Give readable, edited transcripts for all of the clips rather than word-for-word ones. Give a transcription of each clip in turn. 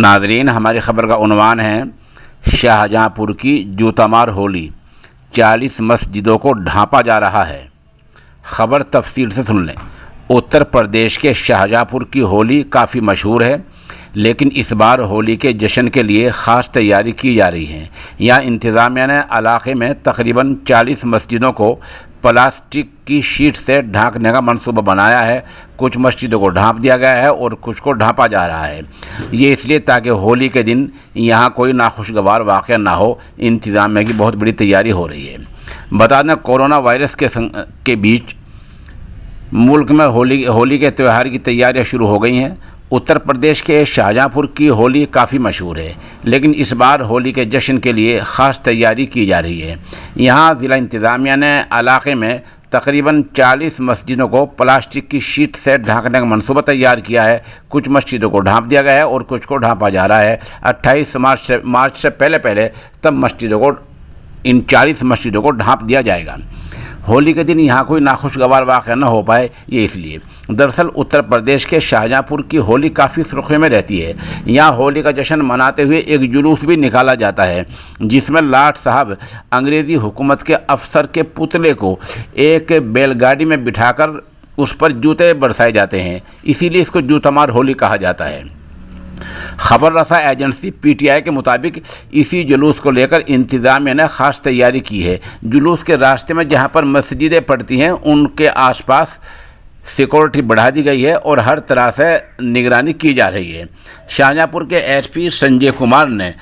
नाज़रीन, हमारी ख़बर का उन्वान है शाहजहाँपुर की जूतामार होली, 40 मस्जिदों को ढांपा जा रहा है। ख़बर तफसील से सुन लें। उत्तर प्रदेश के शाहजहाँपुर की होली काफ़ी मशहूर है, लेकिन इस बार होली के जश्न के लिए ख़ास तैयारी की जा रही है। यहाँ इंतज़ामिया ने इलाक़े में तकरीबन 40 मस्जिदों को प्लास्टिक की शीट से ढांकने का मंसूबा बनाया है। कुछ मस्जिदों को ढांप दिया गया है और कुछ को ढांपा जा रहा है। ये इसलिए ताकि होली के दिन यहाँ कोई नाखुशगवार वाक़या ना हो। इंतज़ामिया की बहुत बड़ी तैयारी हो रही है। बता दें, कोरोना वायरस के बीच मुल्क में होली के त्यौहार की तैयारियां शुरू हो गई हैं। उत्तर प्रदेश के शाहजहाँपुर की होली काफ़ी मशहूर है, लेकिन इस बार होली के जश्न के लिए ख़ास तैयारी की जा रही है। यहाँ ज़िला इंतज़ामिया ने इलाक़े में तकरीबन 40 मस्जिदों को प्लास्टिक की शीट से ढांकने का मंसूबा तैयार किया है। कुछ मस्जिदों को ढांप दिया गया है और कुछ को ढांपा जा रहा है। 28 मार्च से पहले तब इन 40 मस्जिदों को ढांप दिया जाएगा। होली के दिन यहाँ कोई नाखुशगवार वाक़या न हो पाए, ये इसलिए। दरअसल उत्तर प्रदेश के शाहजहाँपुर की होली काफ़ी सुर्खियों में रहती है। यहाँ होली का जश्न मनाते हुए एक जुलूस भी निकाला जाता है, जिसमें लाट साहब अंग्रेज़ी हुकूमत के अफसर के पुतले को एक बैलगाड़ी में बिठाकर उस पर जूते बरसाए जाते हैं। इसीलिए इसको जूतामार होली कहा जाता है। खबर रसा एजेंसी पीटीआई के मुताबिक इसी जुलूस को लेकर इंतज़ामिया ने ख़ास तैयारी की है। जुलूस के रास्ते में जहां पर मस्जिदें पड़ती हैं, उनके आसपास सिक्योरिटी बढ़ा दी गई है और हर तरह से निगरानी की जा रही है। शाहजहाँपुर के एसपी संजय कुमार ने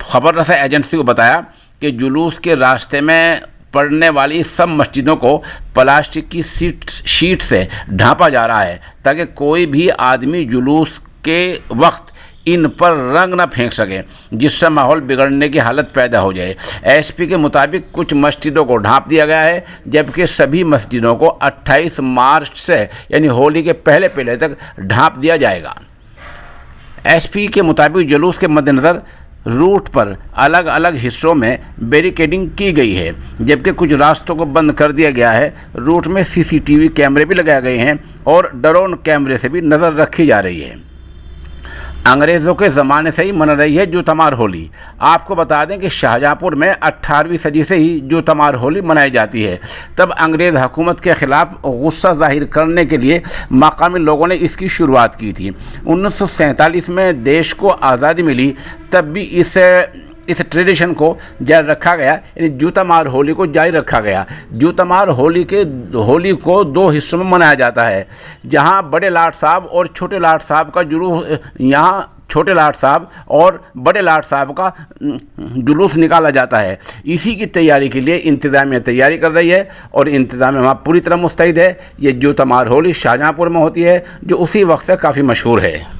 खबर रसा एजेंसी को बताया कि जुलूस के रास्ते में पड़ने वाली सब मस्जिदों को प्लास्टिक की शीट से ढांपा जा रहा है, ताकि कोई भी आदमी जुलूस के वक्त इन पर रंग न फेंक सके, जिससे माहौल बिगड़ने की हालत पैदा हो जाए। एसपी के मुताबिक कुछ मस्जिदों को ढांप दिया गया है, जबकि सभी मस्जिदों को 28 मार्च से यानी होली के पहले तक ढांप दिया जाएगा। एसपी के मुताबिक जुलूस के मद्देनज़र रूट पर अलग अलग हिस्सों में बैरिकेडिंग की गई है, जबकि कुछ रास्तों को बंद कर दिया गया है। रूट में सीसीटीवी कैमरे भी लगाए गए हैं और ड्रोन कैमरे से भी नज़र रखी जा रही है। अंग्रेज़ों के ज़माने से ही मन रही है जूतामार होली। आपको बता दें कि शाहजहाँपुर में 18वीं सदी से ही जूतामार होली मनाई जाती है। तब अंग्रेज़ हुकूमत के ख़िलाफ़ गुस्सा जाहिर करने के लिए मकामी लोगों ने इसकी शुरुआत की थी। 1947 में देश को आज़ादी मिली, तब भी इस ट्रेडिशन को जारी रखा गया, यानी जूतामार होली को जारी रखा गया। जूतामार होली को 2 हिस्सों में मनाया जाता है, जहां बड़े लाट साहब और छोटे लाट साहब का जुलूस, यहाँ छोटे लाट साहब और बड़े लाट साहब का जुलूस निकाला जाता है। इसी की तैयारी के लिए इंतज़ामिया तैयारी कर रही है और इंतज़ामिया वहाँ पूरी तरह मुस्तैद है। ये जूतामार होली शाहजहाँपुर में होती है, जो उसी वक्त से काफ़ी मशहूर है।